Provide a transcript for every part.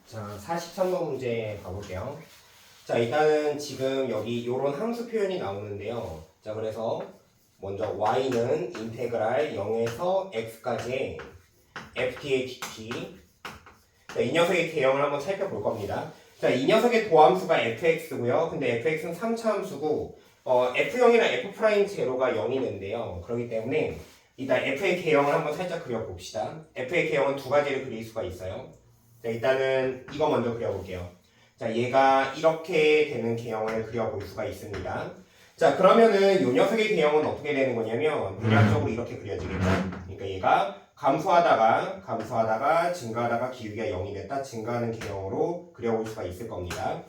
자, 43번 문제 가볼게요. 자, 일단은 지금 여기 요런 함수 표현이 나오는데요. 자, 그래서 먼저 y는 인테그랄 0에서 x까지의 fdx. 자, 이 녀석의 개형을 한번 살펴볼 겁니다. 자, 이 녀석의 도함수가 fx고요. 근데 fx는 3차 함수고 f0이나 f'0가 0이 되는데요. 그렇기 때문에 일단 f의 개형을 한번 살짝 그려봅시다. f의 개형은 두 가지를 그릴 수가 있어요. 자, 일단은 이거 먼저 그려볼게요. 자, 얘가 이렇게 되는 개형을 그려볼 수가 있습니다. 자, 그러면은 이 녀석의 개형은 어떻게 되는 거냐면 대략적으로 이렇게 그려지겠죠. 그러니까 얘가 감소하다가 증가하다가 기울기가 0이 됐다. 증가하는 개형으로 그려볼 수가 있을 겁니다.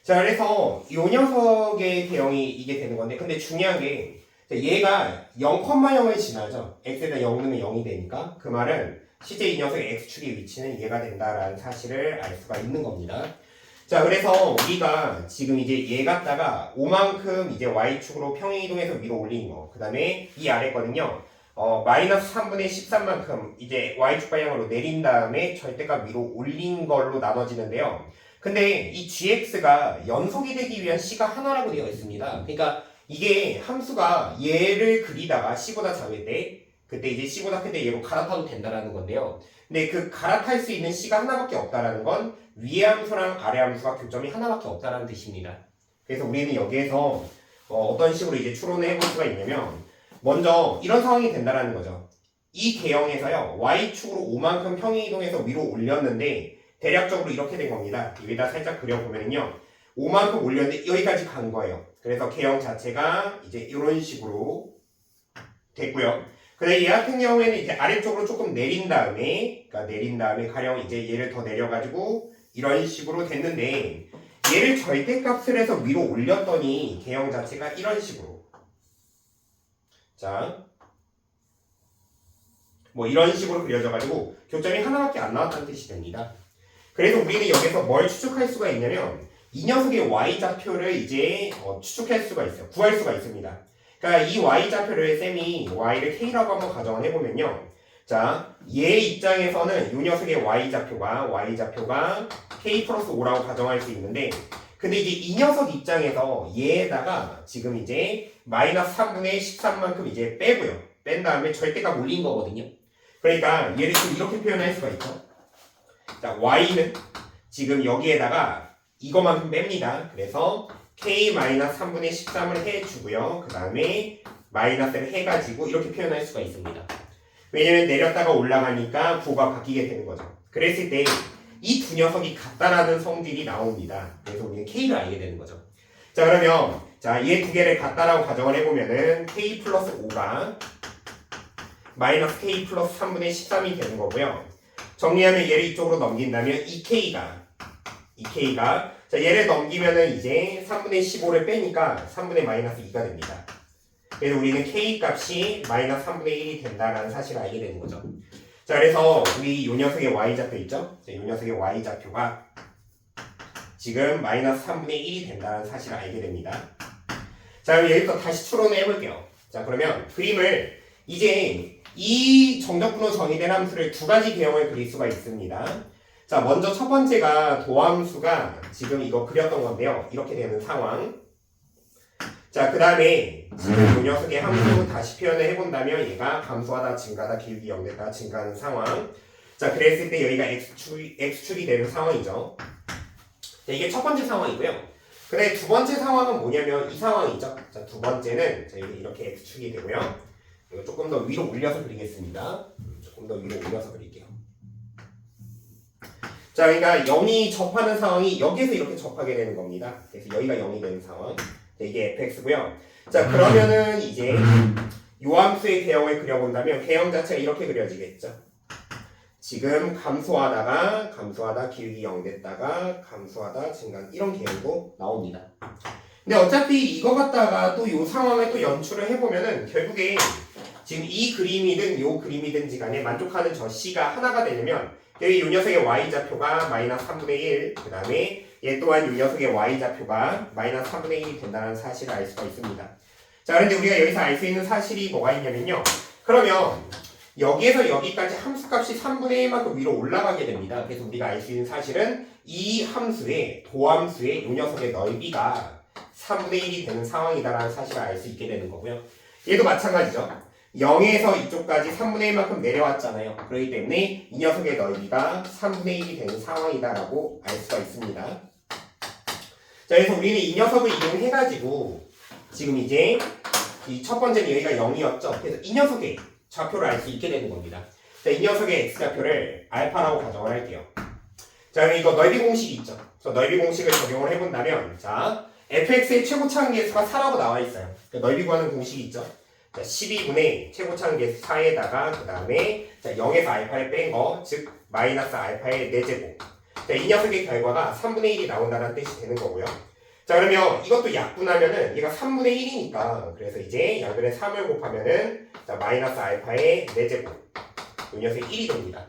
자, 그래서 이 녀석의 개형이 이게 되는 건데, 근데 중요한 게 얘가 0,0을 지나죠. x에다 0 넣으면 0이 되니까 그 말은 실제 이 녀석의 x축의 위치는 얘가 된다라는 사실을 알 수가 있는 겁니다. 자, 그래서 우리가 지금 이제 얘 갖다가 5만큼 이제 y축으로 평행이동해서 위로 올린 거, 그 다음에 이 아래 거는요 마이너스 3분의 13만큼 이제 y축 방향으로 내린 다음에 절대값 위로 올린 걸로 나눠지는데요. 근데 이 gx가 연속이 되기 위한 c가 하나라고 되어 있습니다. 그러니까 이게 함수가 얘를 그리다가 c보다 작을 때, 그때 이제 c보다 클 때 얘로 갈아타도 된다라는 건데요. 근데 그 갈아탈 수 있는 c가 하나밖에 없다라는 건 위의 함수랑 아래 함수가 교점이 하나밖에 없다라는 뜻입니다. 그래서 우리는 여기에서 어떤 식으로 이제 추론을 해볼 수가 있냐면, 먼저 이런 상황이 된다라는 거죠. 이 개형에서요 y축으로 5만큼 평행이동해서 위로 올렸는데 대략적으로 이렇게 된 겁니다. 여기다 살짝 그려보면요 5만큼 올렸는데 여기까지 간 거예요. 그래서 개형 자체가 이제 이런 식으로 됐고요. 근데 얘 같은 경우에는 이제 아래쪽으로 조금 내린 다음에, 가령 이제 얘를 더 내려가지고 이런 식으로 됐는데, 얘를 절대값을 해서 위로 올렸더니 개형 자체가 이런 식으로, 자, 뭐 이런 식으로 그려져가지고 교점이 하나밖에 안 나왔다는 뜻이 됩니다. 그래서 우리는 여기서 뭘 추측할 수가 있냐면 이 녀석의 y좌표를 이제 추측할 수가 있어요. 구할 수가 있습니다. 그러니까 이 y좌표를 쌤이 y를 k라고 한번 가정을 해보면요. 자, 얘 입장에서는 이 녀석의 y좌표가 k 플러스 5라고 가정할 수 있는데, 근데 이제 이 녀석 입장에서 얘에다가 지금 이제 마이너스 3분의 13만큼 이제 빼고요. 뺀 다음에 절대값 올린 거거든요. 그러니까 얘를 좀 이렇게 표현할 수가 있죠. 자, y는 지금 여기에다가 이거만큼 뺍니다. 그래서 k-3분의 13을 해주고요. 그 다음에 마이너스를 해가지고 이렇게 표현할 수가 있습니다. 왜냐면 내렸다가 올라가니까 부호가 바뀌게 되는 거죠. 그랬을 때 이 두 녀석이 같다라는 성질이 나옵니다. 그래서 우리는 k를 알게 되는 거죠. 자, 그러면 얘 두 개를 같다라고 가정을 해보면은 k 플러스 5가 마이너스 k 플러스 3분의 13이 되는 거고요. 정리하면 얘를 이쪽으로 넘긴다면 이 k가 자, 얘를 넘기면은 이제 3분의 15를 빼니까 3분의 마이너스 2가 됩니다. 그래서 우리는 k 값이 마이너스 3분의 1이 된다라는 사실을 알게 되는 거죠. 자, 그래서 우리 요 녀석의 y좌표 있죠? 자, 요 녀석의 y좌표가 지금 마이너스 3분의 1이 된다는 사실을 알게 됩니다. 자, 그럼 여기서 다시 추론을 해볼게요. 자, 그러면 그림을 이제 이 정적분호 정의된 함수를 두 가지 개형을 그릴 수가 있습니다. 자, 먼저 첫 번째가 도함수가 지금 이거 그렸던 건데요. 이렇게 되는 상황. 자, 그 다음에 지금 이 녀석의 함수 다시 표현을 해본다면 얘가 감소하다, 증가하다, 기울기 0 됐다, 증가하는 상황. 자, 그랬을 때 여기가 x축이 되는 상황이죠. 자, 이게 첫 번째 상황이고요. 근데 두 번째 상황은 뭐냐면 이 상황이죠. 자, 두 번째는 자, 이렇게 x축이 되고요. 이거 조금 더 위로 올려서 그리겠습니다. 조금 더 위로 올려서 그릴게요. 자, 그러니까 0이 접하는 상황이 여기에서 이렇게 접하게 되는 겁니다. 그래서 여기가 0이 되는 상황. 자, 이게 fx고요. 자, 그러면은 이제 요 함수의 개형을 그려본다면 개형 자체가 이렇게 그려지겠죠. 지금 감소하다 기울기 0 됐다가 감소하다 증가, 이런 개형도 나옵니다. 근데 어차피 이거 갖다가 또 요 상황을 또 연출을 해보면은 결국에 지금 이 그림이든 요 그림이든지 간에 만족하는 저 C가 하나가 되려면 여기 요 녀석의 y좌표가 마이너스 3분의 1, 그 다음에 얘 또한 요 녀석의 y좌표가 마이너스 3분의 1이 된다는 사실을 알 수가 있습니다. 자, 그런데 우리가 여기서 알 수 있는 사실이 뭐가 있냐면요. 그러면 여기에서 여기까지 함수값이 3분의 1만큼 위로 올라가게 됩니다. 그래서 우리가 알 수 있는 사실은 이 함수의 도함수의 이 녀석의 넓이가 3분의 1이 되는 상황이다라는 사실을 알 수 있게 되는 거고요. 얘도 마찬가지죠. 0에서 이쪽까지 3분의 1만큼 내려왔잖아요. 그렇기 때문에 이 녀석의 넓이가 3분의 1이 되는 상황이다라고 알 수가 있습니다. 자, 그래서 우리는 이 녀석을 이용해가지고 지금 이제 이 첫 번째는 여기가 0이었죠. 그래서 이 녀석의 좌표를 알 수 있게 되는 겁니다. 자, 이 녀석의 x좌표를 알파라고 가정을 할게요. 자, 그럼 이거 넓이 공식이 있죠. 그래서 넓이 공식을 적용을 해본다면, 자, fx의 최고차항 계수가 4라고 나와 있어요. 그러니까 넓이 구하는 공식이 있죠. 자, 12분의 최고차항 계수 4에다가 그 다음에 0에서 알파를 뺀 거, 즉 마이너스 알파의 4제곱. 자, 이 녀석의 결과가 3분의 1이 나온다는 뜻이 되는 거고요. 자, 그러면 이것도 약분하면은 얘가 3분의 1이니까 그래서 이제 양변에 3을 곱하면은 자, 마이너스 알파의 4제곱. 이 녀석이 1이 됩니다.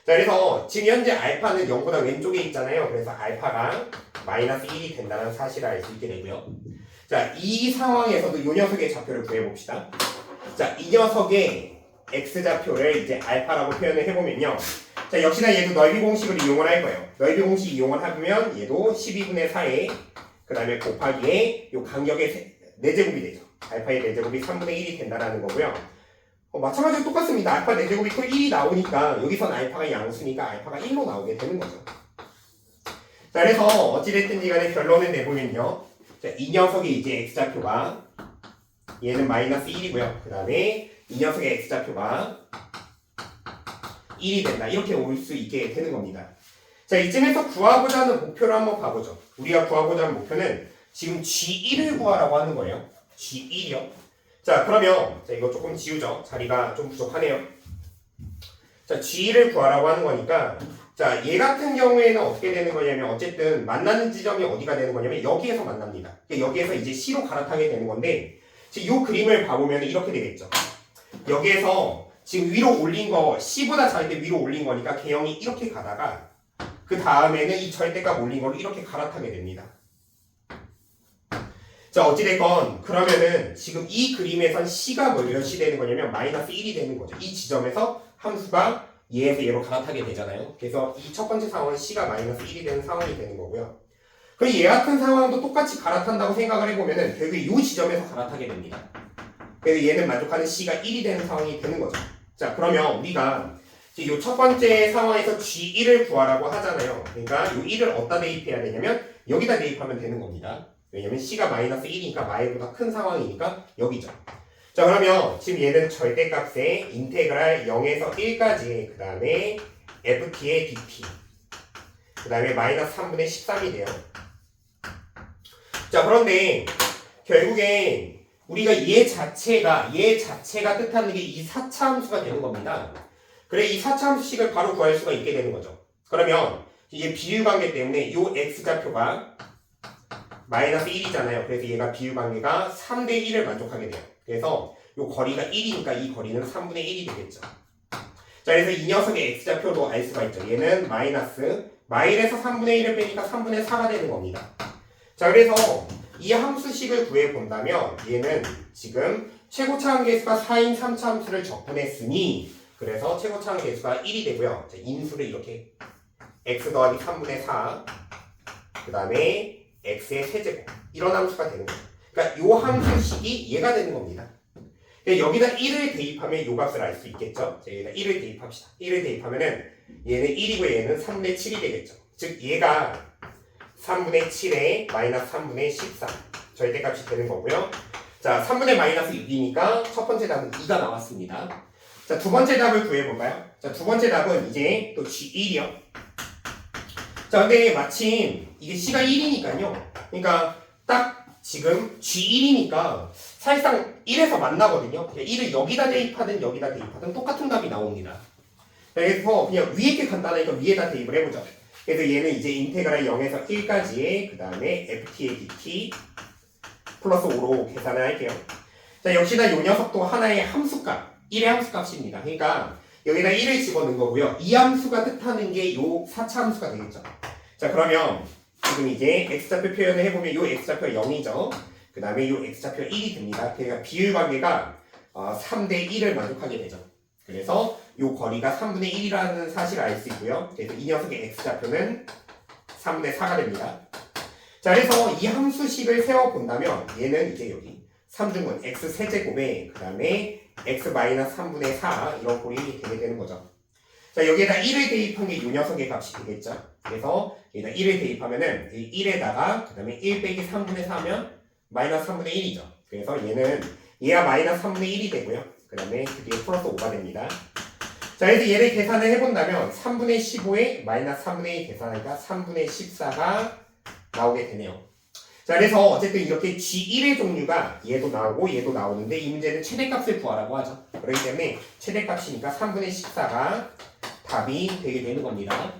자, 그래서 지금 현재 알파는 0보다 왼쪽에 있잖아요. 그래서 알파가 마이너스 1이 된다는 사실을 알 수 있게 되고요. 자, 이 상황에서도 이 녀석의 좌표를 구해봅시다. 자, 이 녀석의 x좌표를 이제 알파라고 표현을 해보면요. 자, 역시나 얘도 넓이 공식을 이용을 할 거예요. 넓이 공식 이용을 하면 얘도 12분의 4에 그 다음에 곱하기에 요 간격의 4제곱이 되죠. 알파의 4제곱이 3분의 1이 된다라는 거고요. 마찬가지로 똑같습니다. 알파 4제곱이 또 1이 나오니까 여기선 알파가 양수니까 알파가 1로 나오게 되는 거죠. 자, 그래서 어찌됐든지 간에 결론을 내보면요. 자, 이 녀석의 이제 x좌표가 얘는 마이너스 1이고요. 그 다음에 이 녀석의 x좌표가 1이 된다. 이렇게 올 수 있게 되는 겁니다. 자, 이쯤에서 구하고자 하는 목표를 한번 봐보죠. 우리가 구하고자 하는 목표는 지금 G1을 구하라고 하는 거예요. G1이요. 자, 그러면 자, 이거 조금 지우죠. 자리가 좀 부족하네요. 자, G1을 구하라고 하는 거니까 자, 얘 같은 경우에는 어떻게 되는 거냐면 어쨌든 만나는 지점이 어디가 되는 거냐면 여기에서 만납니다. 여기에서 이제 C로 갈아타게 되는 건데 지금 이 그림을 봐보면 이렇게 되겠죠. 여기에서 지금 위로 올린 거 C보다 작을 때 위로 올린 거니까 개형이 이렇게 가다가 그 다음에는 이 절대값 올린 걸로 이렇게 갈아타게 됩니다. 자, 어찌됐건 그러면은 지금 이 그림에선 C가 몇이 되는 거냐면 마이너스 1이 되는 거죠. 이 지점에서 함수가 얘에서 얘로 갈아타게 되잖아요. 그래서 이 첫 번째 상황은 C가 마이너스 1이 되는 상황이 되는 거고요. 그럼 얘 같은 상황도 똑같이 갈아탄다고 생각을 해보면은 결국에 이 지점에서 갈아타게 됩니다. 그래서 얘는 만족하는 C가 1이 되는 상황이 되는 거죠. 자, 그러면 우리가 이 첫 번째 상황에서 G1을 구하라고 하잖아요. 그러니까 이 1을 어디다 대입해야 되냐면 여기다 대입하면 되는 겁니다. 왜냐면 C가 마이너스 1이니까 마이보다 큰 상황이니까 여기죠. 자, 그러면 지금 얘는 절대값의 인테그랄 0에서 1까지 그 다음에 ft의 dt 그 다음에 마이너스 3분의 13이 돼요. 자, 그런데 결국엔 우리가 얘 자체가 뜻하는 게 이 4차 함수가 되는 겁니다. 그래, 이 4차 함수식을 바로 구할 수가 있게 되는 거죠. 그러면 이게 비율관계 때문에 이 x좌표가 마이너스 1이잖아요. 그래서 얘가 비율관계가 3대 1을 만족하게 돼요. 그래서 이 거리가 1이니까 이 거리는 3분의 1이 되겠죠. 자, 그래서 이 녀석의 x좌표도 알 수가 있죠. 얘는 마이너스 마일에서 3분의 1을 빼니까 3분의 4가 되는 겁니다. 자, 그래서 이 함수식을 구해본다면 얘는 지금 최고차항 계수가 4인 3차 함수를 적분했으니 그래서 최고차항 계수가 1이 되고요. 자, 인수를 이렇게 x 더하기 3분의 4 그 다음에 x의 세제곱 이런 함수가 되는 거예요. 그러니까 이 함수식이 얘가 되는 겁니다. 여기다 1을 대입하면 이 값을 알 수 있겠죠. 자, 여기다 1을 대입합시다. 1을 대입하면은 얘는 1이고 얘는 3분의 7이 되겠죠. 즉 얘가 3분의 7에 마이너스 3분의 13 절대값이 되는 거고요. 자, 3분의 마이너스 6이니까 첫 번째 답은 2가 나왔습니다. 자, 두 번째 답을 구해볼까요? 자, 두 번째 답은 이제 또 G1이요. 자, 근데 마침 이게 C가 1이니까요. 그러니까 딱 지금 G1이니까 사실상 1에서 만나거든요. 1을 여기다 대입하든 여기다 대입하든 똑같은 답이 나옵니다. 그래서 그냥 위에 게 간단하니까 위에다 대입을 해보죠. 그래서 얘는 이제 인테그랄 0에서 1까지의 그 다음에 ft의 dt 플러스 5로 계산을 할게요. 자, 역시나 이 녀석도 하나의 함수값 1의 함수값입니다. 그러니까 여기다 1을 집어넣은 거고요. 이 함수가 뜻하는 게 이 4차 함수가 되겠죠. 자, 그러면 지금 이제 x좌표 표현을 해보면 이 x좌표가 0이죠. 그 다음에 이 x좌표가 1이 됩니다. 그러니까 비율관계가 3대 1을 만족하게 되죠. 그래서 이 거리가 3분의 1이라는 사실을 알 수 있고요. 그래서 이 녀석의 x좌표는 3분의 4가 됩니다. 자, 그래서 이 함수식을 세워본다면 얘는 이제 여기 3중분 x 세제곱에 그 다음에 x 마이너스 3분의 4 이런 꼴이 되게 되는 거죠. 자, 여기에다 1을 대입한 게 이 녀석의 값이 되겠죠. 그래서 여기다 1을 대입하면은 이 1에다가 그 다음에 1 빼기 3분의 4면 마이너스 3분의 1이죠. 그래서 얘는 얘가 마이너스 3분의 1이 되고요. 그 다음에 그 뒤에 플러스 5가 됩니다. 자, 그래서 얘를 계산을 해본다면 3분의 15에 마이너스 3분의 1 계산하니까 3분의 14가 나오게 되네요. 자, 그래서 어쨌든 이렇게 G1의 종류가 얘도 나오고 얘도 나오는데 이 문제는 최대값을 구하라고 하죠. 그렇기 때문에 최대값이니까 3분의 14가 답이 되게 되는 겁니다.